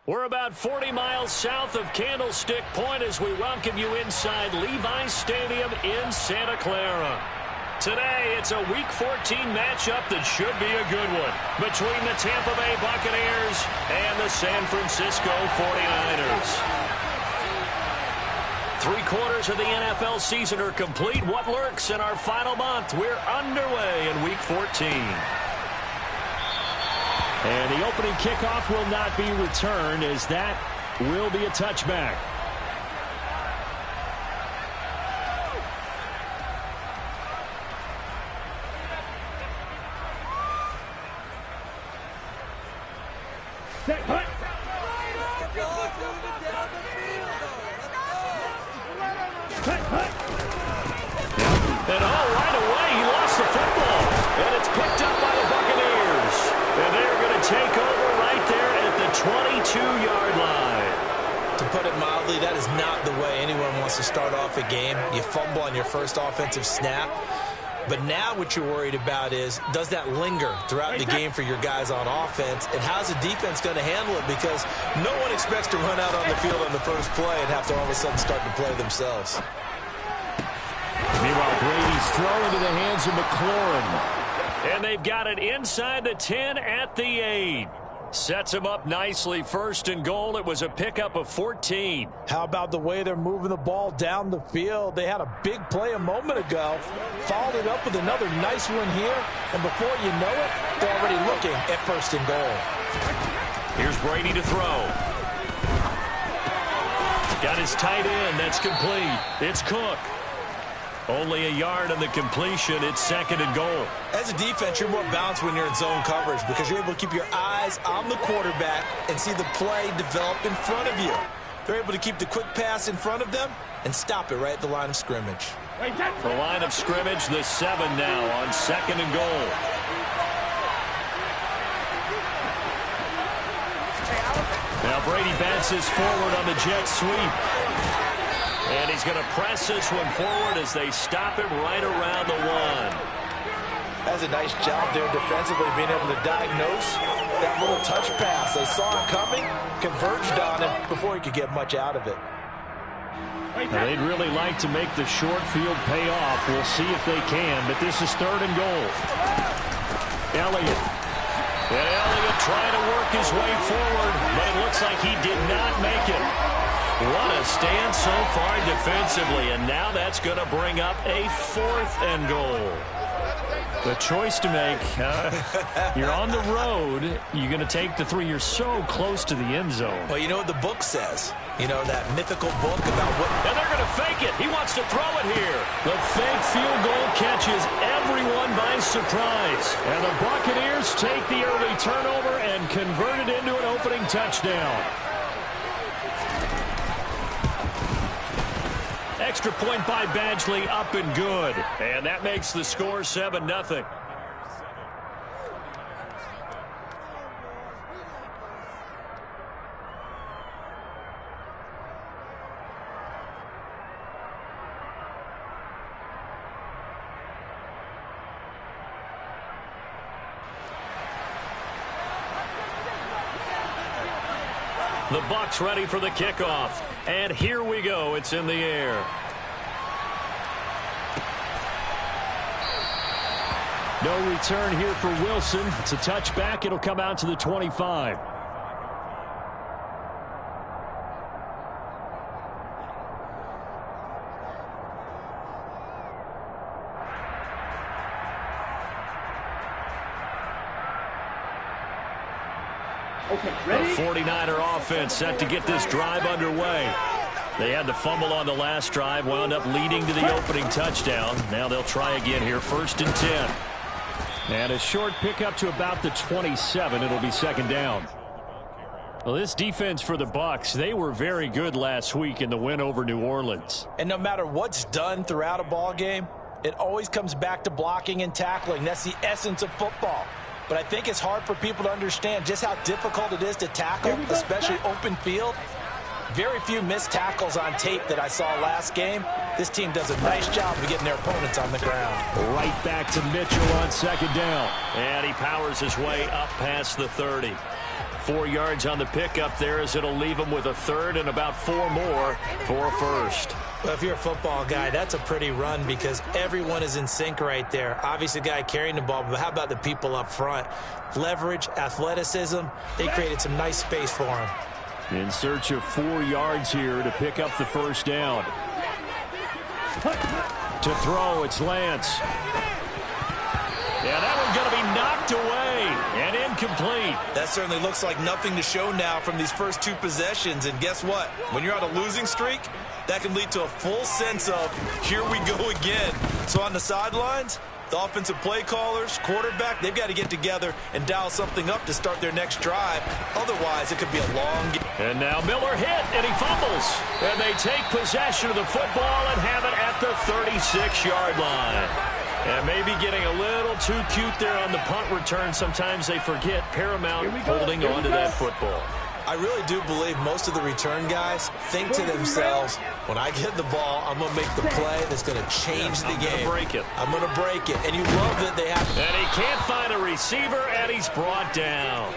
We're about 40 miles south of Candlestick Point as we welcome you inside Levi's Stadium in Santa Clara. Today, it's a Week 14 matchup that should be a good one between the Tampa Bay Buccaneers and the San Francisco 49ers. 3/4 of the NFL season are complete. What lurks in our final month? We're underway in Week 14. And the opening kickoff will not be returned, as that will be a touchback. And right away, he lost the football. And it's picked up by the Buccaneers. And they're going to take over right there at the 22-yard line. To put it mildly, that is not the way anyone wants to start off a game. You fumble on your first offensive snap. But now what you're worried about is, does that linger throughout the game for your guys on offense? And how's the defense going to handle it? Because no one expects to run out on the field on the first play and have to all of a sudden start to play themselves. Meanwhile, Brady's throw into the hands of McLaurin. And they've got it inside the 10 at the 8. Sets him up nicely. 1st and goal. It was a pickup of 14. How about the way they're moving the ball down the field? They had a big play a moment ago. Followed it up with another nice one here. And before you know it, they're already looking at 1st and goal. Here's Brady to throw. Got his tight end. That's complete. It's Cook. Only a yard on the completion. It's 2nd and goal. As a defense, you're more balanced when you're in zone coverage because you're able to keep your eyes on the quarterback and see the play develop in front of you. They're able to keep the quick pass in front of them and stop it right at the line of scrimmage. The line of scrimmage, the 7 now on 2nd and goal. Now Brady bounces forward on the jet sweep. And he's going to press this one forward as they stop him right around the 1. That's a nice job there defensively, being able to diagnose that little touch pass. They saw it coming, converged on him before he could get much out of it. Now, they'd really like to make the short field pay off. We'll see if they can, but this is 3rd and goal. Elliott. And Elliott trying to work his way forward, but it looks like he did not make it. What a stand so far defensively, and now that's going to bring up a 4th and goal. The choice to make. You're on the road. You're going to take the 3. You're so close to the end zone. Well, you know what the book says. You know, that mythical book about what... And they're going to fake it. He wants to throw it here. The fake field goal catches everyone by surprise. And the Buccaneers take the early turnover and convert it into an opening touchdown. Extra point by Badgley, up and good. And that makes the score 7-0. The Bucs ready for the kickoff. And here we go. It's in the air. No return here for Wilson. It's a touchback. It'll come out to the 25. A 49er offense set to get this drive underway. They had the fumble on the last drive, wound up leading to the opening touchdown. Now they'll try again here, 1st and 10. And a short pickup to about the 27. It'll be 2nd down. Well, this defense for the Bucs, they were very good last week in the win over New Orleans. And no matter what's done throughout a ball game, it always comes back to blocking and tackling. That's the essence of football. But I think it's hard for people to understand just how difficult it is to tackle, especially open field. Very few missed tackles on tape that I saw last game. This team does a nice job of getting their opponents on the ground. Right back to Mitchell on 2nd down. And he powers his way up past the 30. 4 yards on the pickup there, as it'll leave them with a third and about 4 more for a first. Well, if you're a football guy, that's a pretty run because everyone is in sync right there. Obviously, the guy carrying the ball, but how about the people up front? Leverage, athleticism, they created some nice space for him. In search of 4 yards here to pick up the first down. To throw, it's Lance. Yeah, that one's going to be knocked away and incomplete. That certainly looks like nothing to show now from these first 2 possessions. And guess what? When you're on a losing streak, that can lead to a full sense of, here we go again. So on the sidelines, the offensive play callers, quarterback, they've got to get together and dial something up to start their next drive. Otherwise, it could be a long game. And now Miller hit, and he fumbles. And they take possession of the football and have it at the 36-yard line. And maybe getting a little too cute there on the punt return. Sometimes they forget Paramount holding on to that football. I really do believe most of the return guys think to themselves, when I get the ball, I'm going to make the play that's going to change the game. I'm going to break it. And you love that they have. And he can't find a receiver, and he's brought down.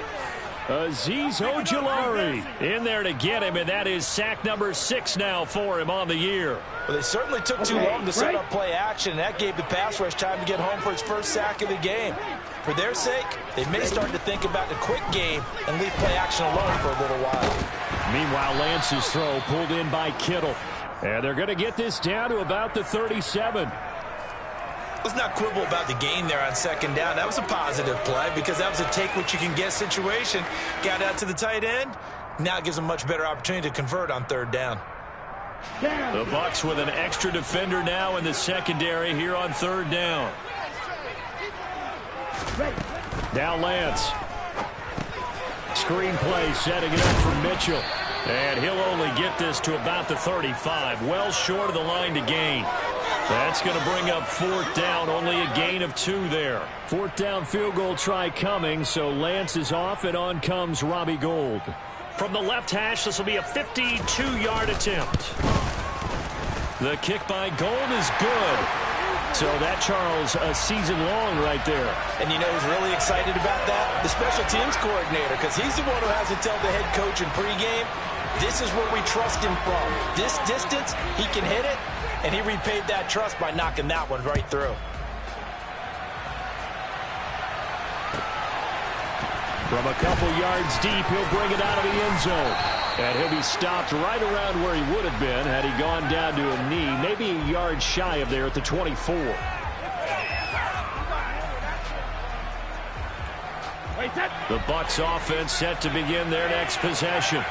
Azeez Ojulari in there to get him, and that is sack number 6 now for him on the year. Well, they certainly took too long to set up play action, and that gave the pass rush time to get home for his first sack of the game. For their sake, they may start to think about the quick game and leave play action alone for a little while. Meanwhile, Lance's throw pulled in by Kittle. And they're going to get this down to about the 37. Let's not quibble about the gain there on second down. That was a positive play because that was a take-what-you-can-get situation. Got out to the tight end. Now it gives them a much better opportunity to convert on third down. The Bucs with an extra defender now in the secondary here on third down. Now Lance. Screen play setting it up for Mitchell. And he'll only get this to about the 35. Well short of the line to gain. That's going to bring up 4th down. Only a gain of 2 there. 4th down field goal try coming. So Lance is off and on comes Robbie Gould. From the left hash, this will be a 52-yard attempt. The kick by Gould is good. So that, Charles, a season long right there. And you know who's really excited about that? The special teams coordinator, because he's the one who has to tell the head coach in pregame, this is where we trust him from. This distance, he can hit it, and he repaid that trust by knocking that one right through. From a couple yards deep, he'll bring it out of the end zone. And he'll be stopped right around where he would have been had he gone down to a knee, maybe a yard shy of there at the 24. The Bucs offense set to begin their next possession.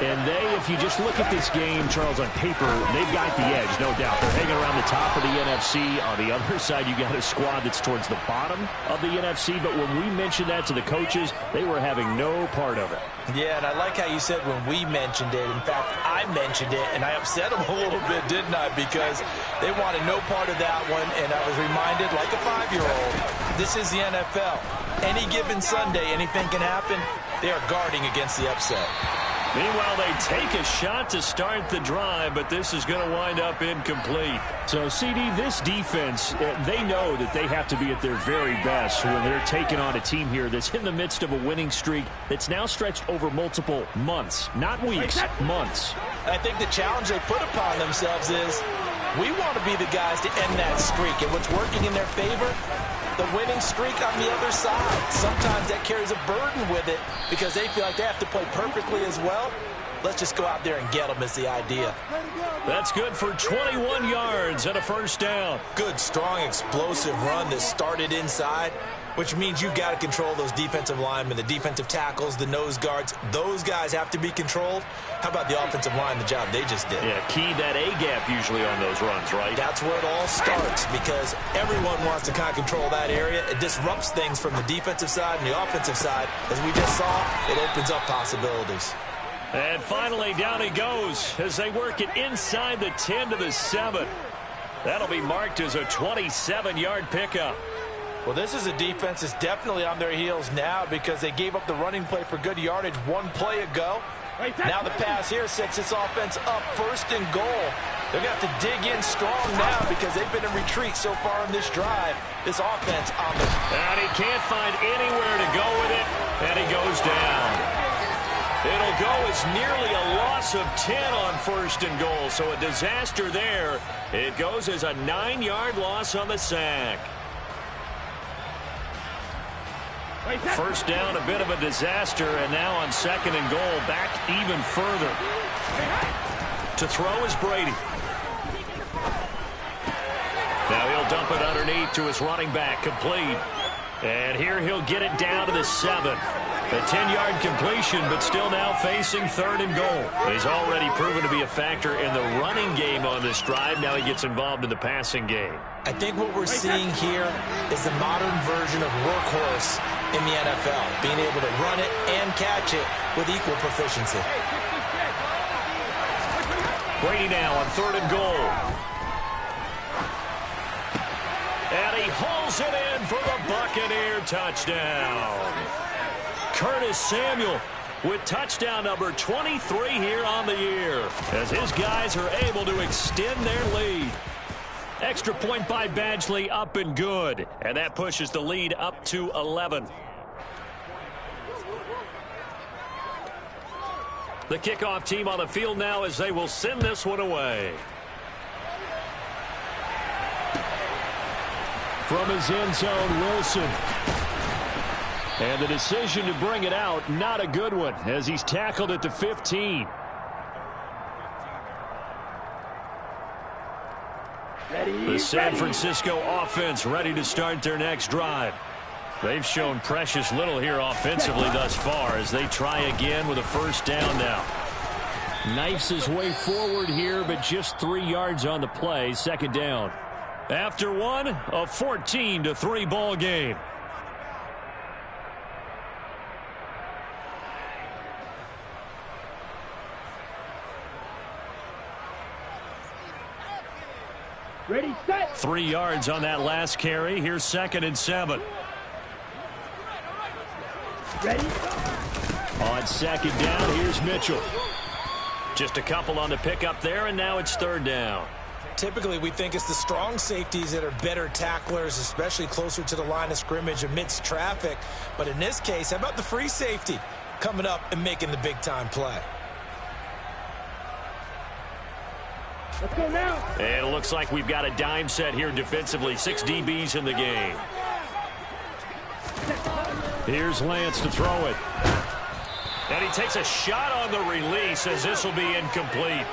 And they, if you just look at this game, Charles, on paper, they've got the edge, no doubt. They're hanging around the top of the NFC. On the other side, you got a squad that's towards the bottom of the NFC. But when we mentioned that to the coaches, they were having no part of it. Yeah, and I like how you said when we mentioned it. In fact, I mentioned it, and I upset them a little bit, didn't I? Because they wanted no part of that one, and I was reminded, like a 5-year-old, this is the NFL. Any given Sunday, anything can happen. They are guarding against the upset. Meanwhile, they take a shot to start the drive, but this is going to wind up incomplete. So, CD, this defense, they know that they have to be at their very best when they're taking on a team here that's in the midst of a winning streak that's now stretched over multiple months, not weeks, months. I think the challenge they put upon themselves is we want to be the guys to end that streak, and what's working in their favor, the winning streak on the other side. Sometimes that carries a burden with it because they feel like they have to play perfectly as well. Let's just go out there and get them is the idea. That's good for 21 yards and a first down. Good, strong, explosive run that started inside, which means you've got to control those defensive linemen, the defensive tackles, the nose guards. Those guys have to be controlled. How about the offensive line, the job they just did? Yeah, key that A-gap usually on those runs, right? That's where it all starts because everyone wants to kind of control that area. It disrupts things from the defensive side and the offensive side. As we just saw, it opens up possibilities. And finally, down he goes as they work it inside the 10 to the 7. That'll be marked as a 27-yard pickup. Well, this is a defense that's definitely on their heels now because they gave up the running play for good yardage one play ago. Now the pass here sets this offense up 1st and goal. They're going to have to dig in strong now because they've been in retreat so far in this drive. This offense on the... And he can't find anywhere to go with it, and he goes down. It'll go as nearly a loss of 10 on 1st and goal, so a disaster there. It goes as a 9-yard loss on the sack. First down, a bit of a disaster, and now on 2nd and goal, back even further. To throw is Brady. Now he'll dump it underneath to his running back, complete. And here he'll get it down to the 7. A 10-yard completion, but still now facing 3rd and goal. He's already proven to be a factor in the running game on this drive. Now he gets involved in the passing game. I think what we're seeing here is the modern version of workhorse in the NFL, being able to run it and catch it with equal proficiency. Brady now on 3rd and goal. And he hauls it in for the Buccaneer touchdown. Curtis Samuel with touchdown number 23 here on the year, as his guys are able to extend their lead. Extra point by Badgley, up and good. And that pushes the lead up to 11. The kickoff team on the field now as they will send this one away. From his end zone, Wilson. And the decision to bring it out, not a good one, as he's tackled at the 15. The San Francisco offense ready to start their next drive. They've shown precious little here offensively thus far as they try again with a first down now. Knifes his way forward here, but just 3 yards on the play. 2nd down. After one, a 14-3 ball game. Ready, set. 3 yards on that last carry. Here's 2nd and 7. Ready. On 2nd down, here's Mitchell. Just a couple on the pickup there, and now it's 3rd down. Typically, we think it's the strong safeties that are better tacklers, especially closer to the line of scrimmage amidst traffic. But in this case, how about the free safety coming up and making the big-time play? Let's go now. And it looks like we've got a dime set here defensively. 6 DBs in the game. Here's Lance to throw it. And he takes a shot on the release as this will be incomplete.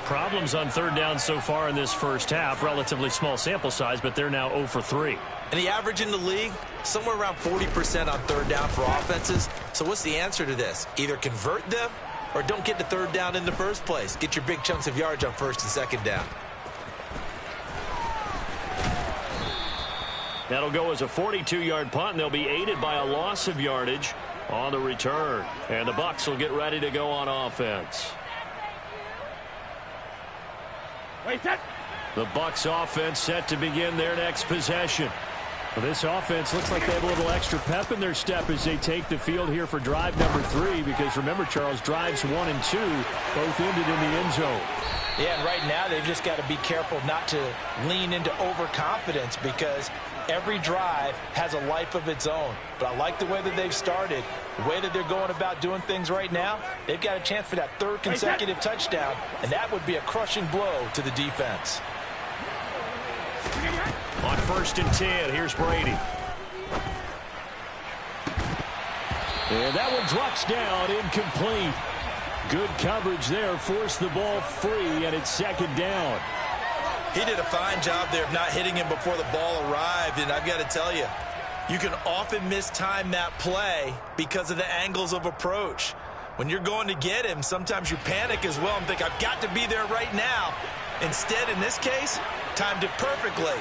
Problems on 3rd down so far in this first half. Relatively small sample size, but they're now 0 for 3. And the average in the league, somewhere around 40% on 3rd down for offenses. So what's the answer to this? Either convert them or don't get to 3rd down in the first place. Get your big chunks of yards on 1st and 2nd down. That'll go as a 42-yard punt, and they'll be aided by a loss of yardage on the return. And the Bucs will get ready to go on offense. Wait, set. The Bucs offense set to begin their next possession. Well, this offense looks like they have a little extra pep in their step as they take the field here for drive number 3, because remember, Charles, drives 1 and 2 both ended in the end zone. Yeah, and right now they've just got to be careful not to lean into overconfidence, because every drive has a life of its own. But I like the way that they've started, the way that they're going about doing things right now. They've got a chance for that 3rd consecutive touchdown, and that would be a crushing blow to the defense. On 1st and 10, here's Brady. And that one drops down, incomplete. Good coverage there, forced the ball free, and it's 2nd down. He did a fine job there of not hitting him before the ball arrived, and I've got to tell you, you can often mistime that play because of the angles of approach. When you're going to get him, sometimes you panic as well and think, I've got to be there right now. Instead, in this case, timed it perfectly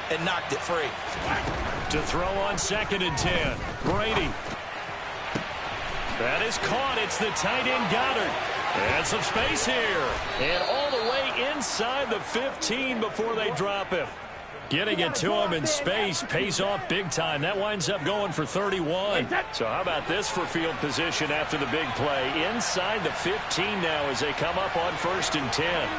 and knocked it free. To throw on 2nd and 10, Brady. That is caught. It's the tight end Goddard. And some space here. And all the way inside the 15 before they drop him. Getting it to him in space pays off big time. That winds up going for 31. So how about this for field position after the big play? Inside the 15 now as they come up on 1st and 10.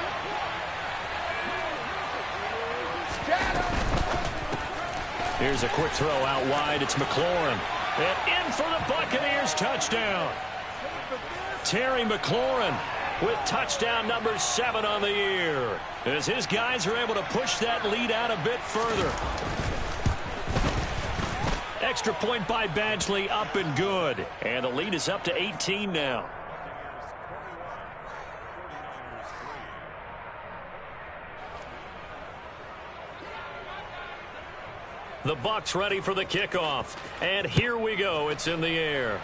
Here's a quick throw out wide. It's McLaurin. And in for the Buccaneers touchdown. Terry McLaurin with touchdown number 7 on the year, as his guys are able to push that lead out a bit further. Extra point by Badgley, up and good. And the lead is up to 18 now. The Bucs ready for the kickoff. And here we go. It's in the air.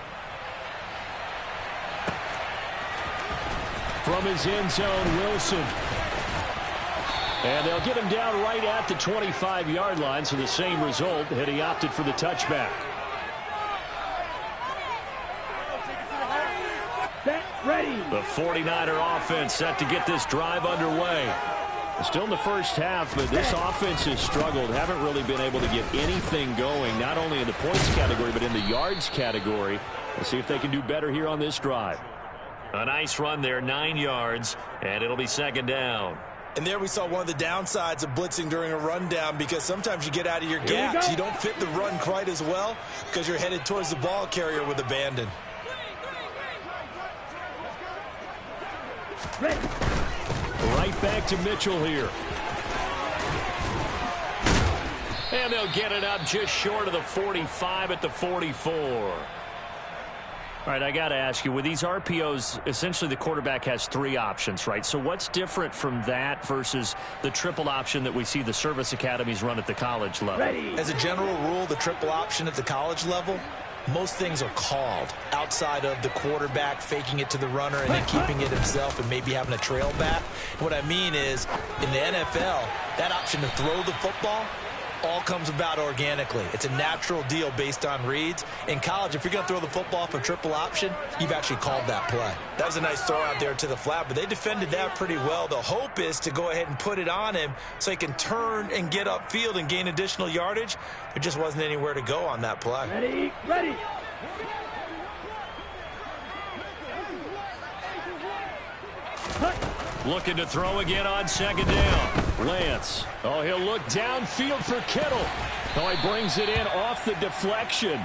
From his end zone, Wilson. And they'll get him down right at the 25-yard line, so the same result had he opted for the touchback. Set, ready. The 49er offense set to get this drive underway. Still in the first half, but this offense has struggled. Haven't really been able to get anything going, not only in the points category, but in the yards category. We'll see if they can do better here on this drive. A nice run there, 9 yards, and it'll be second down. And there we saw one of the downsides of blitzing during a rundown, because sometimes you get out of your gaps. You don't fit the run quite as well because you're headed towards the ball carrier with abandon. Ready. Right back to Mitchell here. And they'll get it up just short of the 45 at the 44. All right, I got to ask you, with these RPOs, essentially the quarterback has 3 options, right? So what's different from that versus the triple option that we see the service academies run at the college level? Ready. As a general rule, the triple option at the college level, most things are called outside of the quarterback faking it to the runner and then keeping it himself and maybe having a trail back. What I mean is, in the NFL, that option to throw the football all comes about organically. It's a natural deal based on reads. In college, if you're going to throw the football for triple option, you've actually called that play. That was a nice throw out there to the flat, but they defended that pretty well. The hope is to go ahead and put it on him so he can turn and get upfield and gain additional yardage. There just wasn't anywhere to go on that play. Ready, ready. Looking to throw again on second down. Lance. Oh, he'll look downfield for Kittle. Oh, he brings it in off the deflection.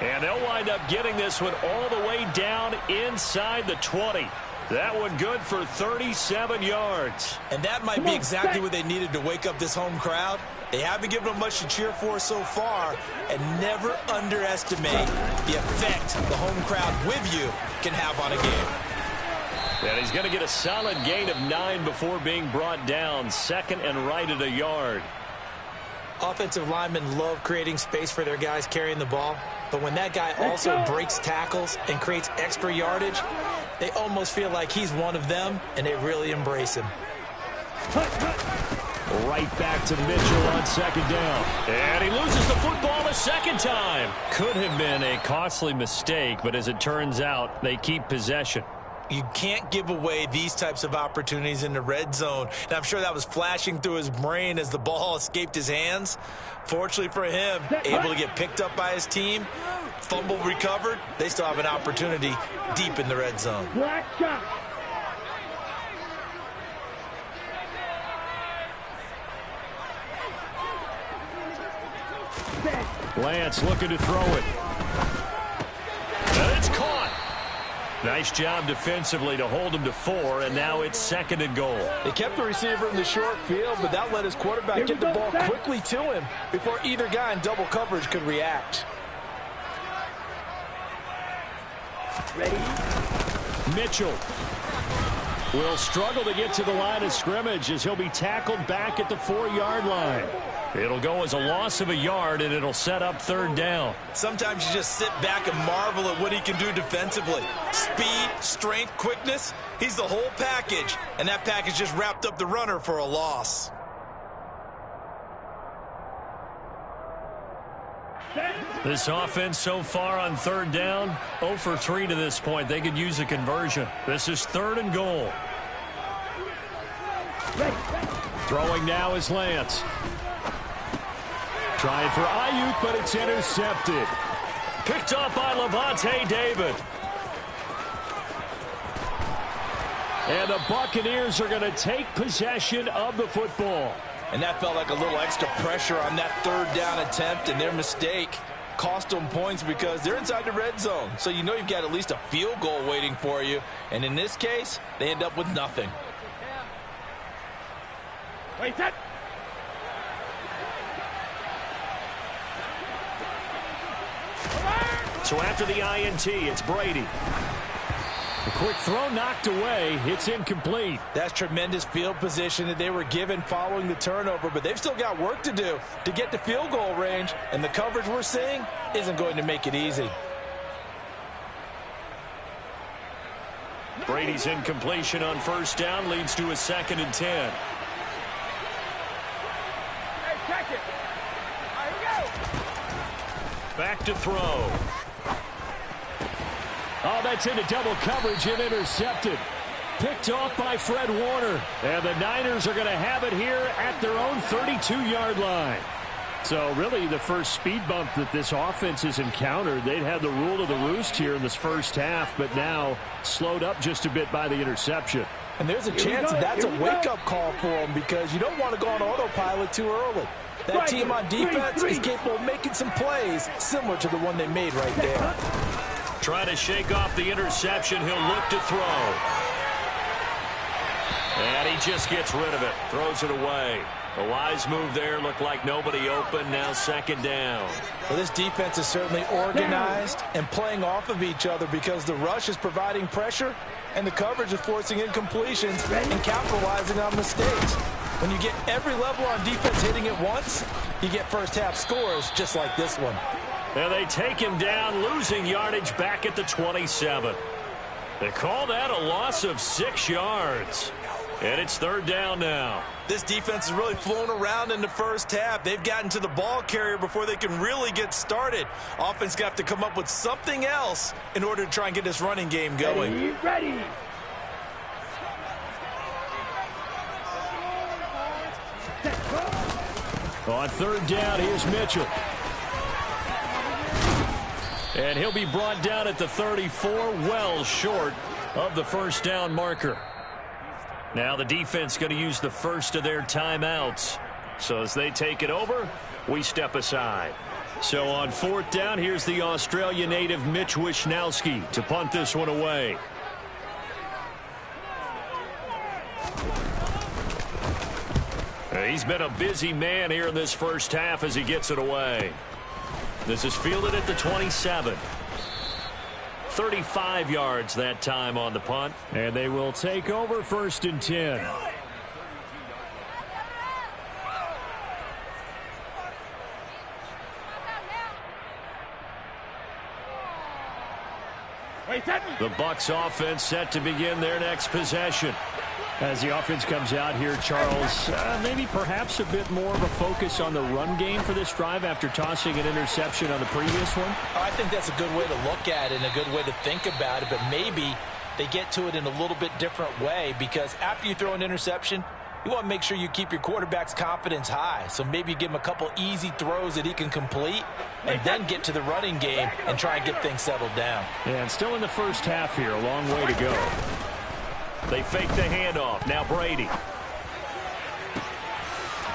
And they'll wind up getting this one all the way down inside the 20. That one good for 37 yards. And that might be exactly what they needed to wake up this home crowd. They haven't given them much to cheer for so far. And never underestimate the effect the home crowd with you can have on a game. And he's going to get a solid gain of 9 before being brought down. Second and right at a yard. Offensive linemen love creating space for their guys carrying the ball. But when that guy also breaks tackles and creates extra yardage, they almost feel like he's one of them, and they really embrace him. Right back to Mitchell on second down. And he loses the football a second time. Could have been a costly mistake, but as it turns out, they keep possession. You can't give away these types of opportunities in the red zone. And I'm sure that was flashing through his brain as the ball escaped his hands. Fortunately for him, able to get picked up by his team, fumble recovered. They still have an opportunity deep in the red zone. Black shot. Lance looking to throw it. And it's caught. Nice job defensively to hold him to 4, and now it's second and goal. They kept the receiver in the short field, but that let his quarterback get the ball quickly to him before either guy in double coverage could react. Ready. Mitchell will struggle to get to the line of scrimmage as he'll be tackled back at the 4-yard line. It'll go as a loss of a yard, and it'll set up third down. Sometimes you just sit back and marvel at what he can do defensively. Speed, strength, quickness, he's the whole package. And that package just wrapped up the runner for a loss. This offense so far on third down, 0 for 3 to this point. They could use a conversion. This is third and goal. Throwing now is Lance. Trying for Ayuk, but it's intercepted. Picked up by Levante David. And the Buccaneers are going to take possession of the football. And that felt like a little extra pressure on that third down attempt, and their mistake cost them points because they're inside the red zone. So you know you've got at least a field goal waiting for you. And in this case, they end up with nothing. Wait, that. So after the INT, it's Brady. A quick throw knocked away. It's incomplete. That's tremendous field position that they were given following the turnover, but they've still got work to do to get to field goal range, and the coverage we're seeing isn't going to make it easy. Brady's incompletion on first down leads to a 2nd and 10. Hey, check it. All right, here we go. Back to throw. Oh, that's into double coverage and intercepted. Picked off by Fred Warner. And the Niners are going to have it here at their own 32-yard line. So really the first speed bump that this offense has encountered. They'd had the rule of the roost here in this first half, but now slowed up just a bit by the interception. And there's a chance that's a wake-up call for them because you don't want to go on autopilot too early. That team on defense is capable of making some plays similar to the one they made right there. Trying to shake off the interception. He'll look to throw. And he just gets rid of it. Throws it away. A wise move there. Looked like nobody open. Now 2nd down. Well, this defense is certainly organized and playing off of each other because the rush is providing pressure and the coverage is forcing incompletions and capitalizing on mistakes. When you get every level on defense hitting it once, you get first half scores just like this one. And they take him down, losing yardage back at the 27. They call that a loss of 6 yards. And it's 3rd down now. This defense is really flown around in the first half. They've gotten to the ball carrier before they can really get started. Offense got to come up with something else in order to try and get this running game going. Ready. On 3rd down, here's Mitchell. And he'll be brought down at the 34, well short of the first down marker. Now the defense going to use the first of their timeouts. So as they take it over, we step aside. So on 4th down, here's the Australia native Mitch Wishnowski to punt this one away. He's been a busy man here in this first half as he gets it away. This is fielded at the 27. 35 yards that time on the punt. And they will take over 1st and 10. The Bucs offense set to begin their next possession. As the offense comes out here, Charles, maybe perhaps a bit more of a focus on the run game for this drive after tossing an interception on the previous one? I think that's a good way to look at it and a good way to think about it, but maybe they get to it in a little bit different way because after you throw an interception, you want to make sure you keep your quarterback's confidence high. So maybe give him a couple easy throws that he can complete and then get to the running game and try and get things settled down. And still in the first half here, a long way to go. They fake the handoff. Now Brady.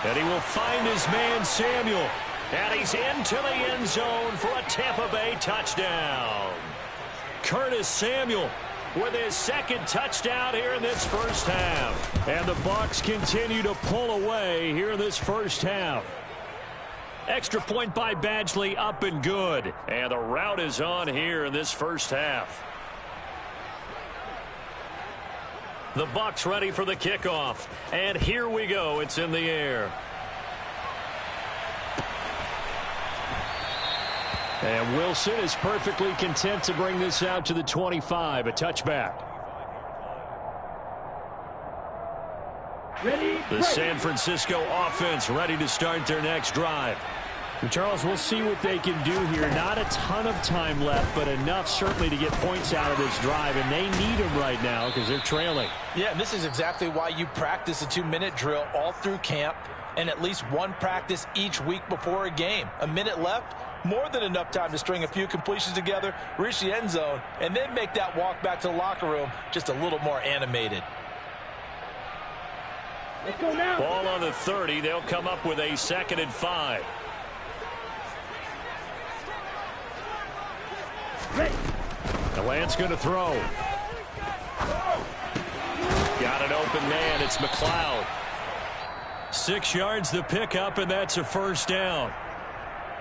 And he will find his man Samuel. And he's into the end zone for a Tampa Bay touchdown. Curtis Samuel with his 2nd touchdown here in this first half. And the Bucs continue to pull away here in this first half. Extra point by Badgley, up and good. And the route is on here in this first half. The Bucs ready for the kickoff. And here we go. It's in the air. And Wilson is perfectly content to bring this out to the 25. A touchback. Ready. The San Francisco offense ready to start their next drive. And Charles, we'll see what they can do here. Not a ton of time left, but enough certainly to get points out of this drive, and they need them right now because they're trailing. Yeah, and this is exactly why you practice a 2-minute drill all through camp and at least one practice each week before a game. A minute left, more than enough time to string a few completions together, reach the end zone, and then make that walk back to the locker room just a little more animated. Let's go now. Ball on the 30. They'll come up with a 2nd and 5. The Lance going to throw. Got an open man. It's McLeod. 6 yards the pickup, and that's a first down.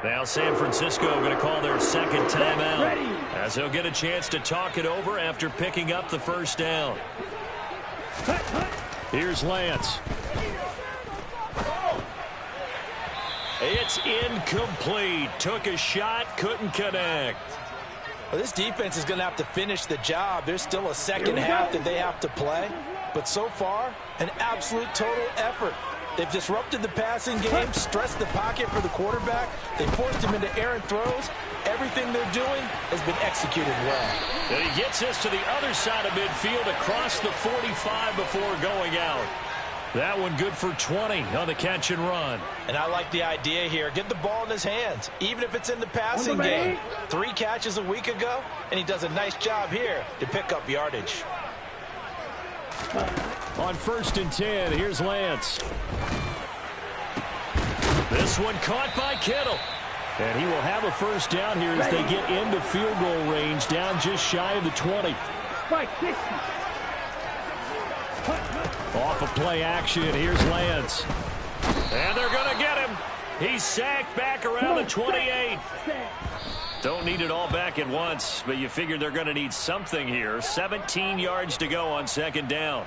Now San Francisco going to call their second timeout as they'll get a chance to talk it over after picking up the first down. Here's Lance. It's incomplete. Took a shot, couldn't connect. Well, this defense is going to have to finish the job. There's still a second half that they have to play. But so far, an absolute total effort. They've disrupted the passing game, stressed the pocket for the quarterback. They forced him into errant throws. Everything they're doing has been executed well. And he gets us to the other side of midfield across the 45 before going out. That one good for 20 on the catch and run. And I like the idea here. Get the ball in his hands, even if it's in the passing game. 3 catches a week ago, and he does a nice job here to pick up yardage. On 1st and 10, here's Lance. This one caught by Kittle. And he will have a first down here as they get into field goal range, down just shy of the 20. Off of play action, here's Lance. And they're going to get him. He's sacked back around the 28. Don't need it all back at once, but you figure they're going to need something here. 17 yards to go on 2nd down.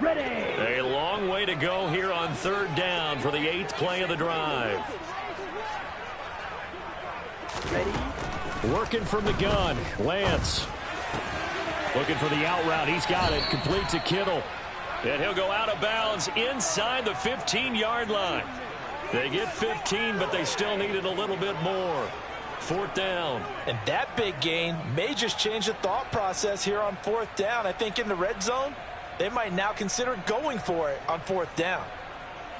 A long way to go here on 3rd down for the 8th play of the drive. Working from the gun, Lance. Looking for the out route. He's got it. Complete to Kittle. And he'll go out of bounds inside the 15-yard line. They get 15, but they still needed a little bit more. 4th down. And that big gain may just change the thought process here on 4th down. I think in the red zone, they might now consider going for it on 4th down.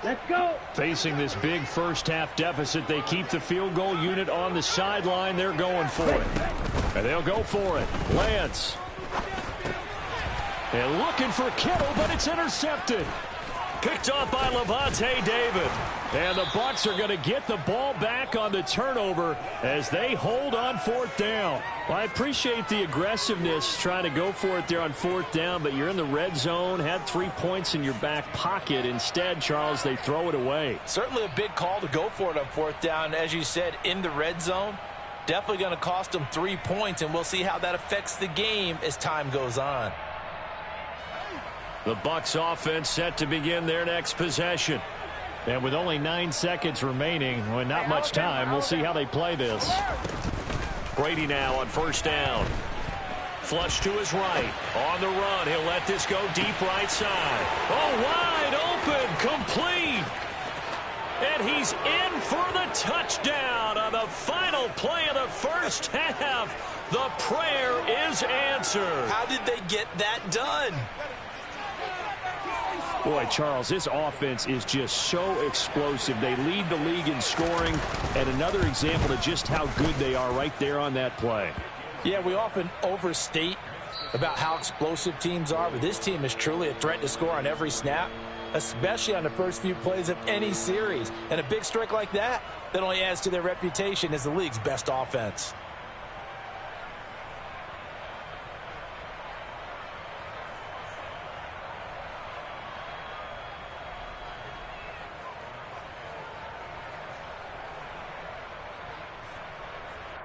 Let's go. Facing this big first-half deficit, they keep the field goal unit on the sideline. They're going for it. And they'll go for it. Lance. And looking for Kittle, but it's intercepted. Picked off by Levante David. And the Bucs are going to get the ball back on the turnover as they hold on 4th down. Well, I appreciate the aggressiveness trying to go for it there on 4th down, but you're in the red zone, had 3 points in your back pocket. Instead, Charles, they throw it away. Certainly a big call to go for it on 4th down. As you said, in the red zone, definitely going to cost them 3 points, and we'll see how that affects the game as time goes on. The Bucs offense set to begin their next possession. And with only 9 seconds remaining, well, not much time, we'll see how they play this. Brady now on 1st down. Flush to his right. On the run, he'll let this go deep right side. Oh, wide open, complete. And he's in for the touchdown on the final play of the first half. The prayer is answered. How did they get that done? Boy, Charles, this offense is just so explosive. They lead the league in scoring, and another example of just how good they are right there on that play. Yeah, we often overstate about how explosive teams are, but this team is truly a threat to score on every snap, especially on the first few plays of any series. And a big strike like that only adds to their reputation as the league's best offense.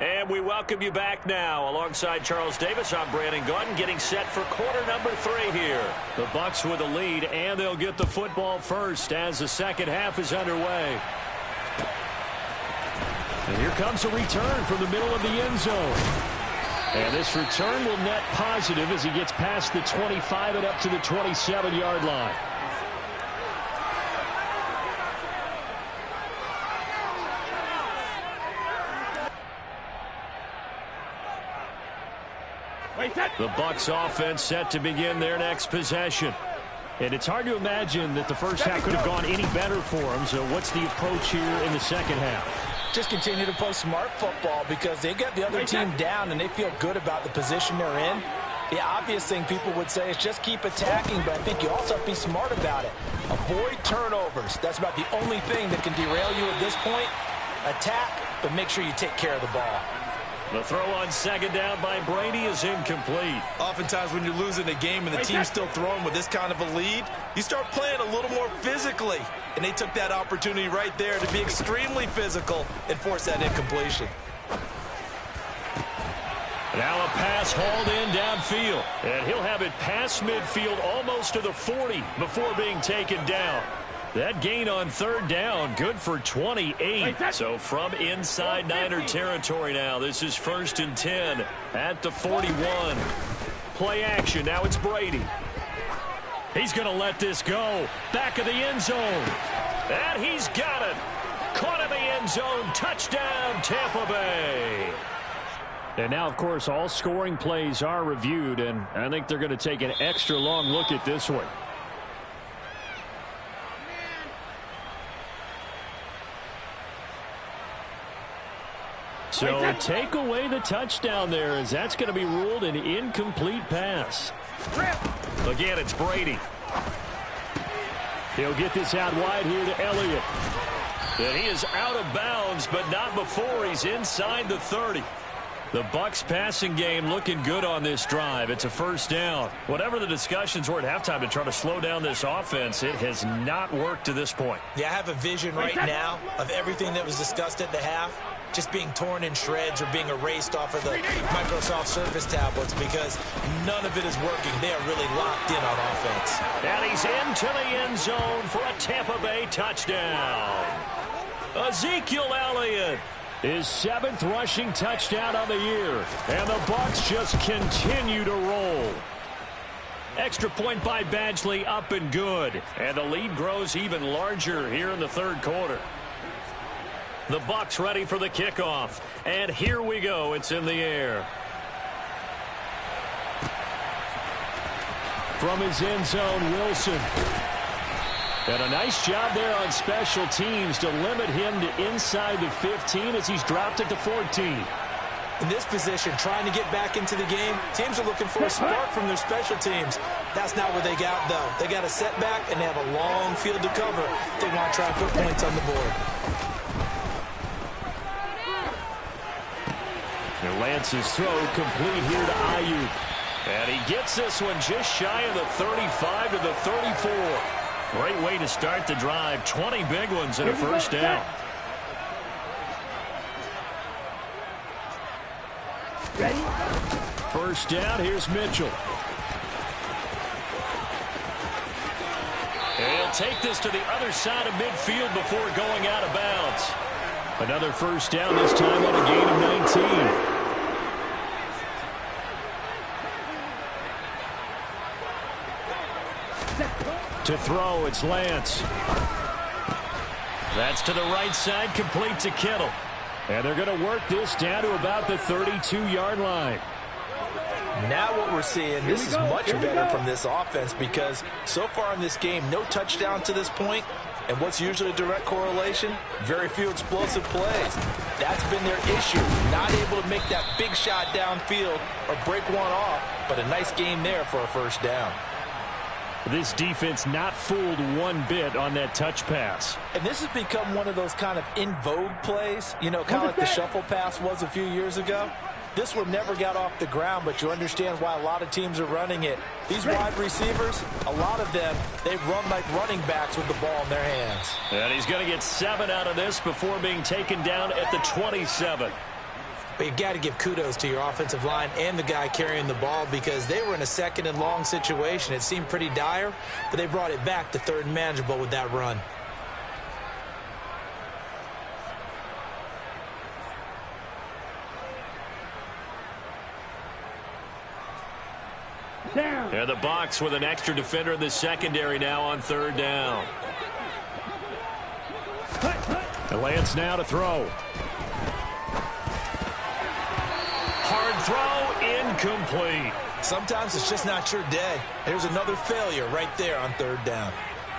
And we welcome you back now. Alongside Charles Davis, I'm Brandon Gaudin, getting set for quarter number 3 here. The Bucs with a lead, and they'll get the football first as the second half is underway. And here comes a return from the middle of the end zone. And this return will net positive as he gets past the 25 and up to the 27-yard line. The Bucs offense set to begin their next possession. And it's hard to imagine that the first half could have gone any better for them. So what's the approach here in the second half? Just continue to play smart football because they got the other team down and they feel good about the position they're in. The obvious thing people would say is just keep attacking, but I think you also have to be smart about it. Avoid turnovers. That's about the only thing that can derail you at this point. Attack, but make sure you take care of the ball. The throw on second down by Brady is incomplete. Oftentimes when you're losing a game and the team's still throwing with this kind of a lead, you start playing a little more physically. And they took that opportunity right there to be extremely physical and force that incompletion. Now a pass hauled in downfield. And he'll have it past midfield almost to the 40 before being taken down. That gain on third down, good for 28. So from inside Niner territory now, this is 1st and 10 at the 41. Play action, now it's Brady. He's going to let this go. Back of the end zone. And he's got it. Caught in the end zone. Touchdown, Tampa Bay. And now, of course, all scoring plays are reviewed, and I think they're going to take an extra long look at this one. So take away the touchdown there, as that's going to be ruled an incomplete pass. Again, it's Brady. He'll get this out wide here to Elliott. And he is out of bounds, but not before he's inside the 30. The Bucs passing game looking good on this drive. It's a first down. Whatever the discussions were at halftime to try to slow down this offense, it has not worked to this point. Yeah, I have a vision right now of everything that was discussed at the half just being torn in shreds or being erased off of the Microsoft Surface tablets because none of it is working. They are really locked in on offense. And he's into the end zone for a Tampa Bay touchdown. Ezekiel Elliott. His 7th rushing touchdown on the year. And the Bucs just continue to roll. Extra point by Badgley, up and good. And the lead grows even larger here in the third quarter. The Bucs ready for the kickoff. And here we go. It's in the air. From his end zone, Wilson. And a nice job there on special teams to limit him to inside the 15 as he's dropped at the 14. In this position, trying to get back into the game, teams are looking for a spark from their special teams. That's not what they got, though. They got a setback, and they have a long field to cover if they want to try and put points on the board. And Lance's throw complete here to Ayuk. And he gets this one just shy of the 35 to the 34. Great way to start the drive. 20 big ones and a first down. Ready? First down, here's Mitchell. And he'll take this to the other side of midfield before going out of bounds. Another first down, this time on a gain of 19. To throw, it's Lance. That's to the right side, complete to Kittle. And they're going to work this down to about the 32-yard line. Now what we're seeing, this is much better from this offense because so far in this game, no touchdown to this point. And what's usually a direct correlation? Very few explosive plays. That's been their issue. Not able to make that big shot downfield or break one off, but a nice game there for a first down. This defense not fooled one bit on that touch pass. And this has become one of those kind of in vogue plays, you know, kind of like the shuffle pass was a few years ago. This one never got off the ground, but you understand why a lot of teams are running it. These wide receivers, a lot of them, they run like running backs with the ball in their hands. And he's going to get 7 out of this before being taken down at the 27. But you got to give kudos to your offensive line and the guy carrying the ball because they were in a second and long situation. It seemed pretty dire, but they brought it back to third and manageable with that run. Down. And the Bucs with an extra defender in the secondary now on third down. And Lance now to throw. Hard throw, incomplete. Sometimes it's just not your day. There's another failure right there on third down.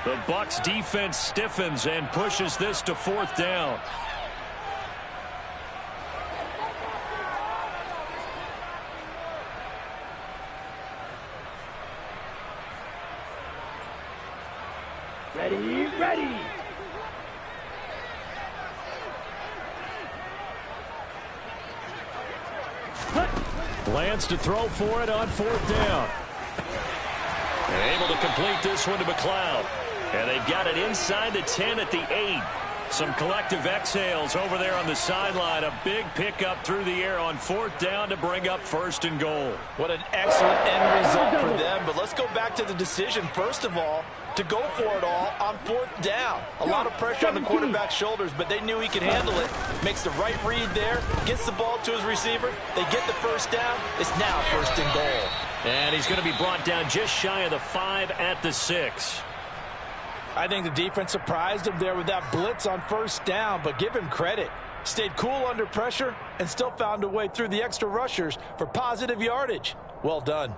The Bucs defense stiffens and pushes this to fourth down. Ready, ready. Lance to throw for it on 4th down. And able to complete this one to McLeod. And they've got it inside the 10 at the 8. Some collective exhales over there on the sideline. A big pickup through the air on 4th down to bring up 1st and goal. What an excellent end result for them. But let's go back to the decision, first of all, to go for it all on 4th down. A lot of pressure on the quarterback's shoulders, but they knew he could handle it. Makes the right read there, gets the ball to his receiver. They get the 1st down. It's now 1st and goal. And he's going to be brought down just shy of the 5 at the 6. I think the defense surprised him there with that blitz on 1st down, but give him credit. Stayed cool under pressure and still found a way through the extra rushers for positive yardage. Well done.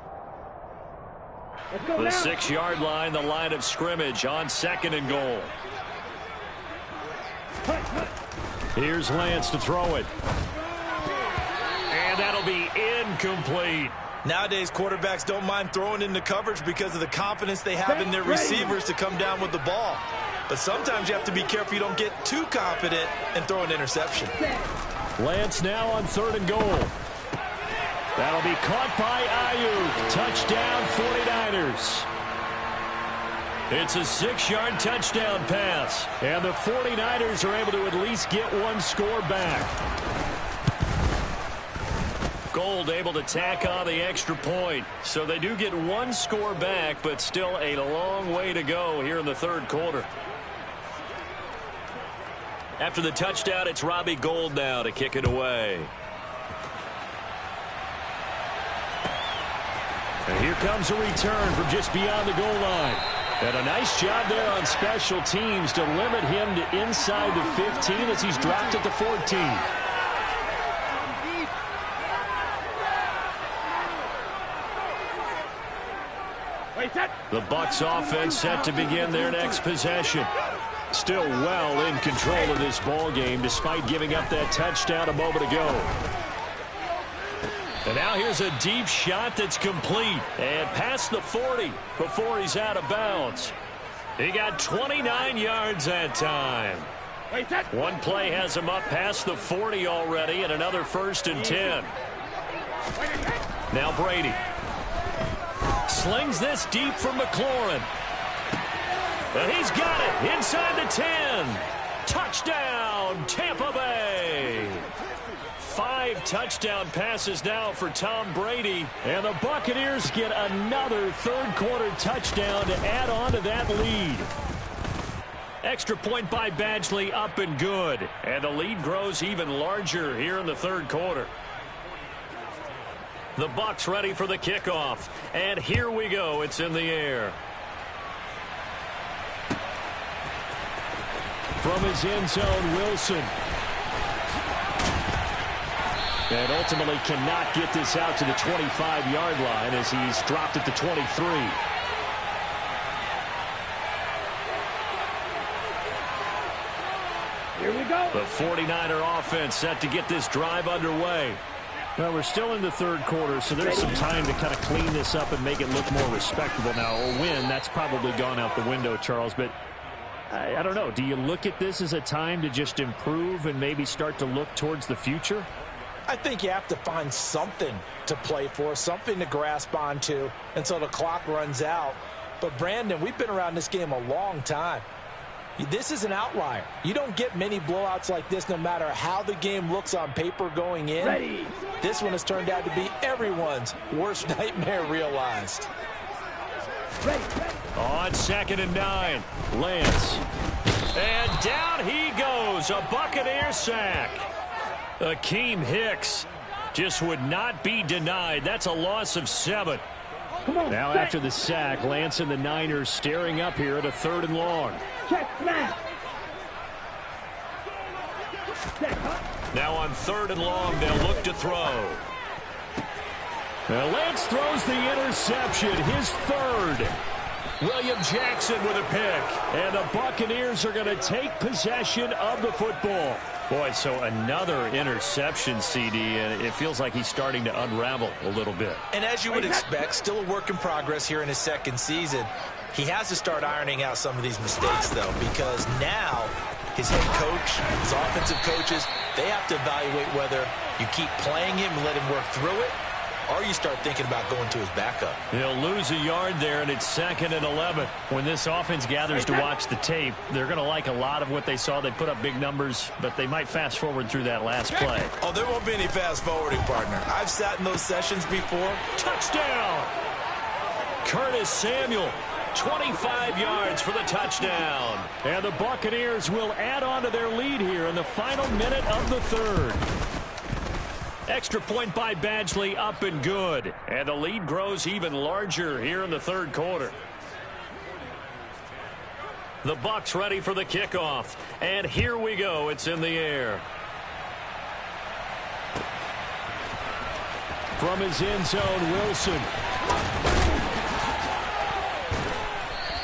The 6-yard line, the line of scrimmage on 2nd and goal. Here's Lance to throw it. And that'll be incomplete. Nowadays, quarterbacks don't mind throwing into coverage because of the confidence they have in their receivers to come down with the ball. But sometimes you have to be careful you don't get too confident and throw an interception. Lance now on 3rd and goal. That'll be caught by Ayuk. Touchdown, 49ers. It's a 6-yard touchdown pass. And the 49ers are able to at least get one score back. Gold able to tack on the extra point. So they do get one score back, but still a long way to go here in the 3rd quarter. After the touchdown, it's Robbie Gould now to kick it away. And here comes a return from just beyond the goal line. And a nice job there on special teams to limit him to inside the 15 as he's dropped at the 14. The Bucs offense set to begin their next possession. Still well in control of this ball game despite giving up that touchdown a moment ago. And now here's a deep shot that's complete and past the 40 before he's out of bounds. He got 29 yards that time. One play has him up past the 40 already and another 1st and 10. Now Brady. Slings this deep from McLaurin. And he's got it inside the 10. Touchdown, Tampa Bay. 5 touchdown passes now for Tom Brady. And the Buccaneers get another 3rd quarter touchdown to add on to that lead. Extra point by Badgley up and good. And the lead grows even larger here in the 3rd quarter. The Bucs ready for the kickoff. And here we go. It's in the air. From his end zone, Wilson. And ultimately cannot get this out to the 25-yard line as he's dropped at the 23. Here we go. The 49er offense set to get this drive underway. Well, we're still in the 3rd quarter, so there's some time to kind of clean this up and make it look more respectable now. A win, that's probably gone out the window, Charles, but I don't know. Do you look at this as a time to just improve and maybe start to look towards the future? I think you have to find something to play for, something to grasp onto until the clock runs out. But, Brandon, we've been around this game a long time. This is an outlier. You don't get many blowouts like this no matter how the game looks on paper going in. Ready. This one has turned out to be everyone's worst nightmare realized. Ready. On 2nd and 9, Lance. And down he goes. A Buccaneer sack. Akeem Hicks just would not be denied. That's a loss of 7. Now after the sack, Lance and the Niners staring up here at a 3rd and long. Check snap. Now on 3rd and long, they'll look to throw. Now Lance throws the interception, his 3rd. William Jackson with a pick. And the Buccaneers are going to take possession of the football. Boy, so another interception, CD, and it feels like he's starting to unravel a little bit. And as you would expect, still a work in progress here in his 2nd season. He has to start ironing out some of these mistakes, though, because now his head coach, his offensive coaches, they have to evaluate whether you keep playing him and let him work through it, or you start thinking about going to his backup. He'll lose a yard there, and it's 2nd and 11. When this offense gathers to watch the tape, they're going to like a lot of what they saw. They put up big numbers, but they might fast forward through that last play. Oh, there won't be any fast forwarding, partner. I've sat in those sessions before. Touchdown! Curtis Samuel, 25 yards for the touchdown. And the Buccaneers will add on to their lead here in the final minute of the third. Extra point by Badgley, up and good. And the lead grows even larger here in the third quarter. The Bucs ready for the kickoff. And here we go. It's in the air. From his end zone, Wilson.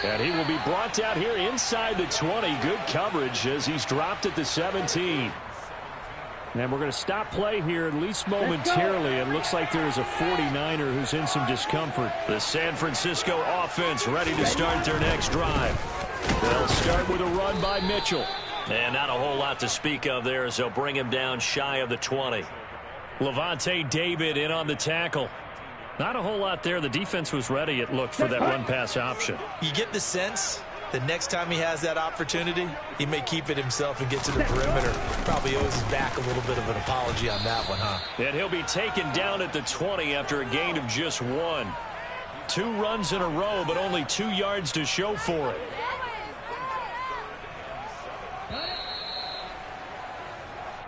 And he will be brought down here inside the 20. Good coverage as he's dropped at the 17. And we're going to stop play here, at least momentarily. It looks like there is a 49er who's in some discomfort. The San Francisco offense ready to start their next drive. They'll start with a run by Mitchell. And not a whole lot to speak of there as they'll bring him down shy of the 20. Levante David in on the tackle. Not a whole lot there. The defense was ready, it looked, for that run-pass option. You get the sense the next time he has that opportunity, he may keep it himself and get to the perimeter. Probably owes his back a little bit of an apology on that one, huh? And he'll be taken down at the 20 after a gain of just 1. 2 runs in a row, but only 2 yards to show for it.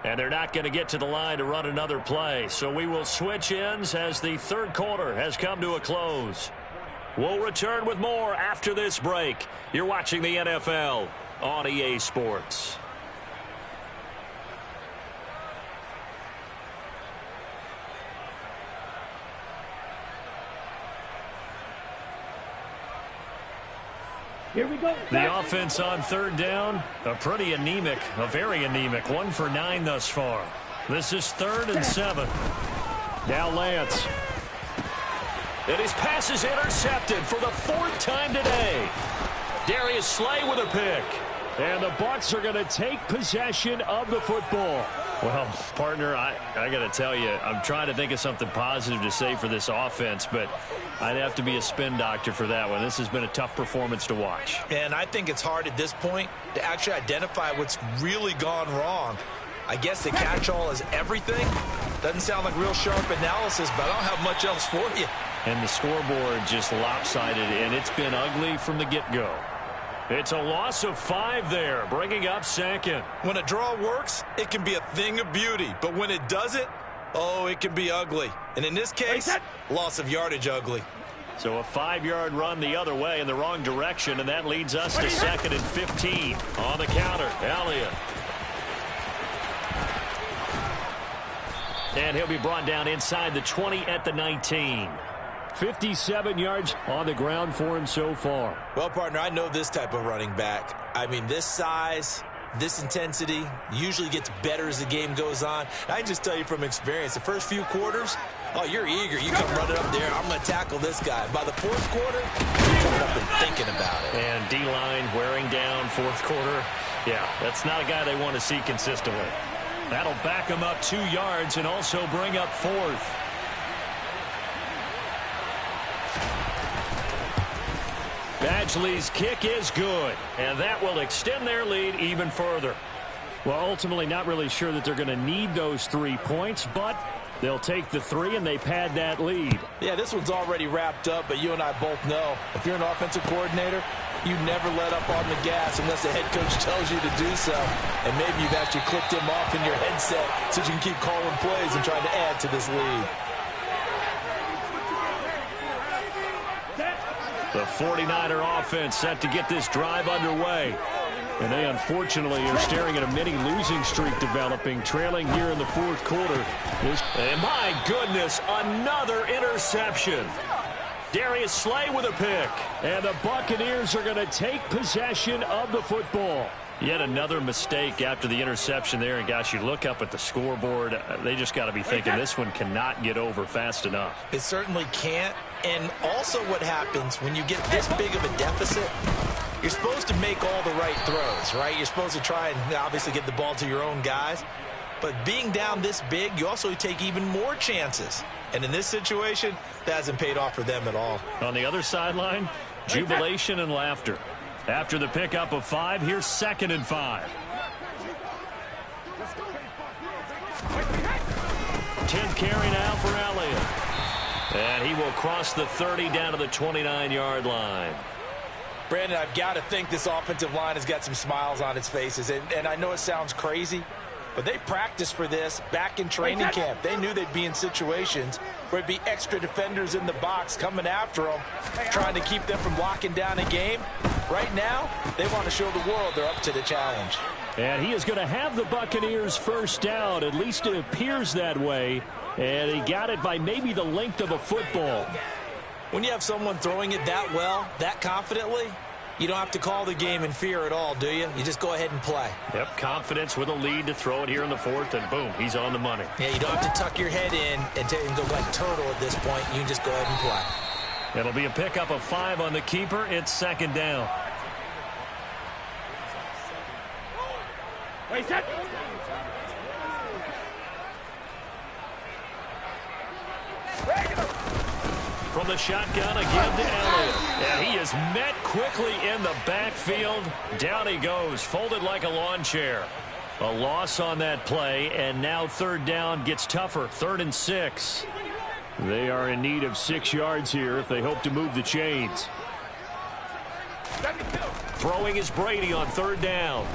And they're not going to get to the line to run another play. So we will switch ends as the third quarter has come to a close. We'll return with more after this break. You're watching the NFL on EA Sports. Here we go. The offense on third down, a very anemic. 1 for 9 thus far. This is 3rd and 7. Now Lance. And his pass is intercepted for the 4th time today. Darius Slay with a pick. And the Bucs are going to take possession of the football. Well, partner, I got to tell you, I'm trying to think of something positive to say for this offense, but I'd have to be a spin doctor for that one. This has been a tough performance to watch. And I think it's hard at this point to actually identify what's really gone wrong. I guess the catch-all is everything. Doesn't sound like real sharp analysis, but I don't have much else for you. And the scoreboard just lopsided, and it's been ugly from the get-go. It's a loss of 5 there, bringing up 2nd. When a draw works, it can be a thing of beauty. But when it doesn't, oh, it can be ugly. And in this case, loss of yardage ugly. So a 5-yard run the other way in the wrong direction, and that leads us to 2nd and 15. On the counter, Elliott. And he'll be brought down inside the 20 at the 19. 57 yards on the ground for him so far. Well, partner, I know this type of running back. I mean, this size, this intensity usually gets better as the game goes on. I can just tell you from experience, the first few quarters, oh, you're eager. You come running up there. I'm going to tackle this guy. By the 4th quarter, you're coming up and thinking about it. And D-line wearing down 4th quarter. Yeah, that's not a guy they want to see consistently. That'll back him up 2 yards and also bring up 4th. Badgley's kick is good, and that will extend their lead even further. Well, ultimately not really sure that they're going to need those 3 points, but they'll take the 3 and they pad that lead. Yeah, this one's already wrapped up, but you and I both know if you're an offensive coordinator, you never let up on the gas unless the head coach tells you to do so. And maybe you've actually clicked him off in your headset so you can keep calling plays and trying to add to this lead. The 49er offense set to get this drive underway. And they unfortunately are staring at a mini losing streak developing, trailing here in the 4th quarter. And my goodness, another interception. Darius Slay with a pick. And the Buccaneers are going to take possession of the football. Yet another mistake after the interception there. And gosh, you look up at the scoreboard, they just got to be thinking this one cannot get over fast enough. It certainly can't. And also what happens when you get this big of a deficit, you're supposed to make all the right throws, right? You're supposed to try and obviously get the ball to your own guys. But being down this big, you also take even more chances. And in this situation, that hasn't paid off for them at all. On the other sideline, jubilation and laughter. After the pickup of 5, here's 2nd and 5. 10th carry now for Elliott. And he will cross the 30 down to the 29-yard line. Brandon, I've got to think this offensive line has got some smiles on its faces. And I know it sounds crazy, but they practiced for this back in training camp. They knew they'd be in situations where it'd be extra defenders in the box coming after them, trying to keep them from locking down a game. Right now, they want to show the world they're up to the challenge. And he is going to have the Buccaneers first down. At least it appears that way. And he got it by maybe the length of a football. When you have someone throwing it that well, that confidently, you don't have to call the game in fear at all, do you? You just go ahead and play. Yep, confidence with a lead to throw it here in the 4th, and boom, he's on the money. Yeah, you don't have to tuck your head in and go like turtle at this point. You can just go ahead and play. It'll be a pickup of 5 on the keeper. It's 2nd down. Wait, set. From the shotgun again to Elliott. And he is met quickly in the backfield. Down he goes, folded like a lawn chair. A loss on that play, and now 3rd down gets tougher. 3rd and 6. They are in need of 6 yards here if they hope to move the chains. Throwing is Brady on 3rd down.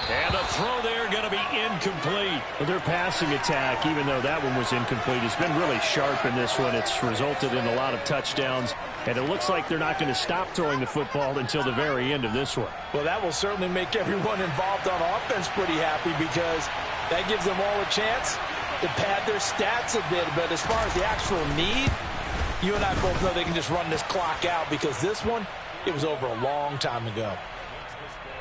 And the throw there going to be incomplete. Well, their passing attack, even though that one was incomplete, has been really sharp in this one. It's resulted in a lot of touchdowns, and it looks like they're not going to stop throwing the football until the very end of this one. Well, that will certainly make everyone involved on offense pretty happy, because that gives them all a chance to pad their stats a bit. But as far as the actual need, you and I both know they can just run this clock out, because this one, it was over a long time ago.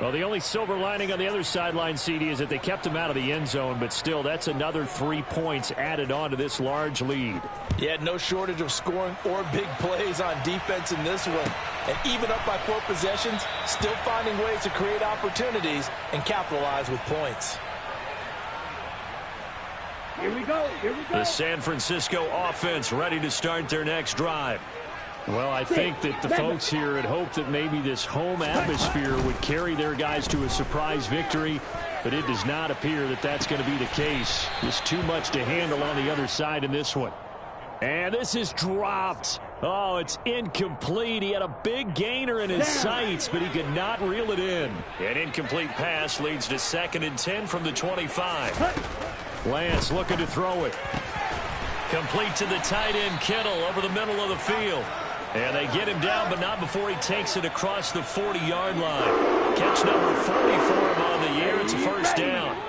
Well, the only silver lining on the other sideline, CD, is that they kept him out of the end zone, but still, that's another 3 points added on to this large lead. Yeah, no shortage of scoring or big plays on defense in this one. And even up by 4 possessions, still finding ways to create opportunities and capitalize with points. Here we go. Here we go. The San Francisco offense ready to start their next drive. Well, I think that the folks here had hoped that maybe this home atmosphere would carry their guys to a surprise victory, but it does not appear that that's going to be the case. There's too much to handle on the other side in this one. And this is dropped. Oh, it's incomplete. He had a big gainer in his sights, but he could not reel it in. An incomplete pass leads to 2nd and 10 from the 25. Lance looking to throw it. Complete to the tight end, Kittle, over the middle of the field. And they get him down, but not before he takes it across the 40-yard line. Catch number 40 for him on the year. It's a 1st down.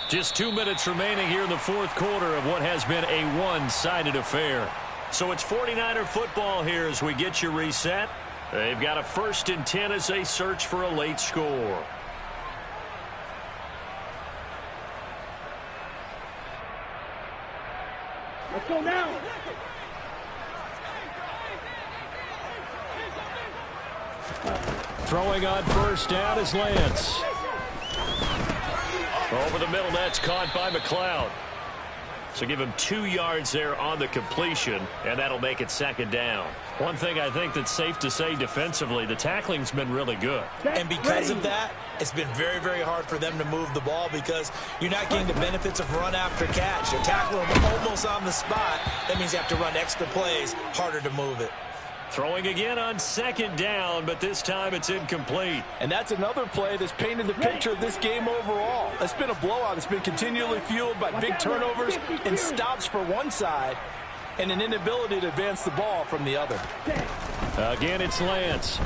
Just 2 minutes remaining here in the 4th quarter of what has been a one-sided affair. So it's 49er football here as we get you reset. They've got a 1st and 10 as they search for a late score. Let's go now. Throwing on 1st down is Lance. Over the middle, that's caught by McLeod. So give him 2 yards there on the completion, and that'll make it 2nd down. One thing I think that's safe to say defensively, the tackling's been really good. And because of that, it's been very, very hard for them to move the ball, because you're not getting the benefits of run after catch. You're tackling them almost on the spot. That means you have to run extra plays, harder to move it. Throwing again on 2nd down, but this time it's incomplete. And that's another play that's painted the picture of this game overall. It's been a blowout. It's been continually fueled by big turnovers and stops for one side and an inability to advance the ball from the other. Again, it's Lance.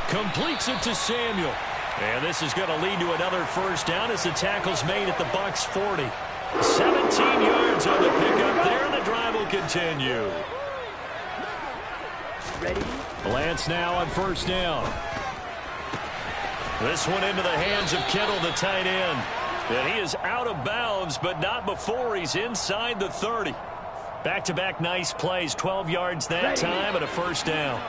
Completes it to Samuel. And this is going to lead to another 1st down as the tackle's made at the Bucs 40. 17 yards on the pickup there, and the drive will continue. Ready? Lance now on 1st down. This one into the hands of Kittle, the tight end. And he is out of bounds, but not before he's inside the 30. Back-to-back nice plays, 12 yards that time and a first down.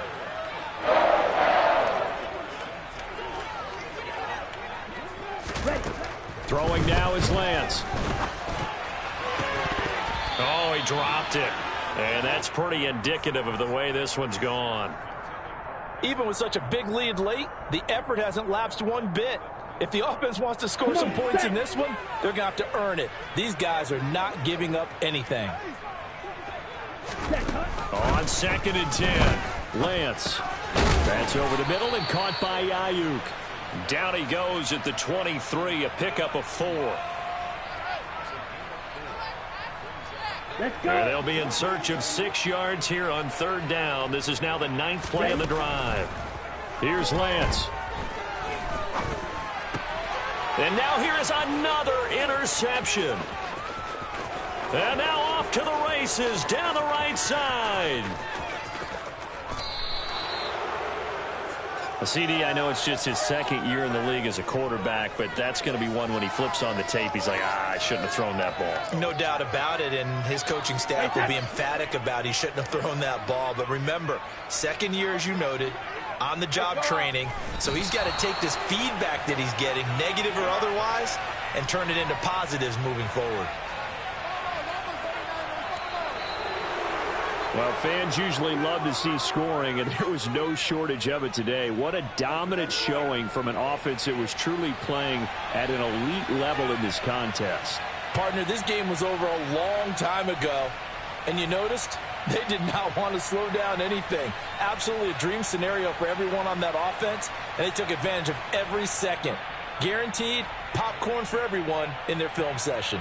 Throwing now is Lance. Oh, he dropped it. And that's pretty indicative of the way this one's gone. Even with such a big lead late, the effort hasn't lapsed one bit. If the offense wants to score some points in this one, they're going to have to earn it. These guys are not giving up anything. On 2nd and 10, Lance. That's over the middle and caught by Ayuk. Down he goes at the 23, a pickup of 4. And they'll be in search of 6 yards here on 3rd down. This is now the 9th play of the drive. Here's Lance. And now here is another interception. And now off to the races down the right side. CD, I know it's just his 2nd year in the league as a quarterback, but that's going to be one when he flips on the tape. He's like, I shouldn't have thrown that ball. No doubt about it, and his coaching staff will be emphatic about he shouldn't have thrown that ball. But remember, 2nd year, as you noted, on-the-job training. So he's got to take this feedback that he's getting, negative or otherwise, and turn it into positives moving forward. Well, fans usually love to see scoring, and there was no shortage of it today. What a dominant showing from an offense that was truly playing at an elite level in this contest. Partner, this game was over a long time ago, and you noticed they did not want to slow down anything. Absolutely a dream scenario for everyone on that offense, and they took advantage of every second. Guaranteed popcorn for everyone in their film session.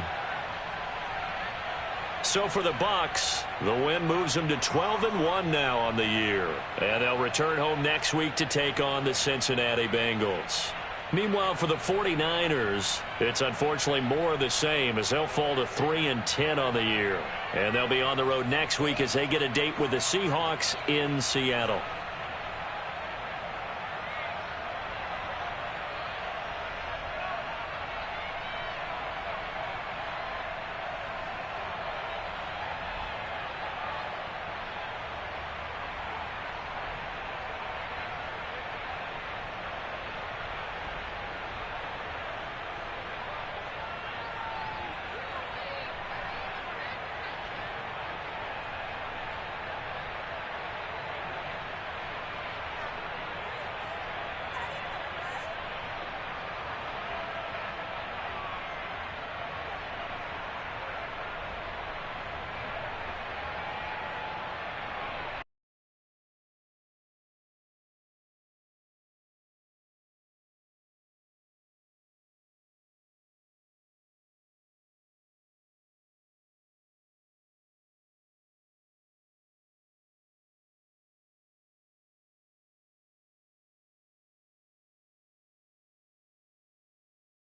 So for the Bucs, the win moves them to 12-1 now on the year. And they'll return home next week to take on the Cincinnati Bengals. Meanwhile, for the 49ers, it's unfortunately more of the same as they'll fall to 3-10 on the year. And they'll be on the road next week as they get a date with the Seahawks in Seattle.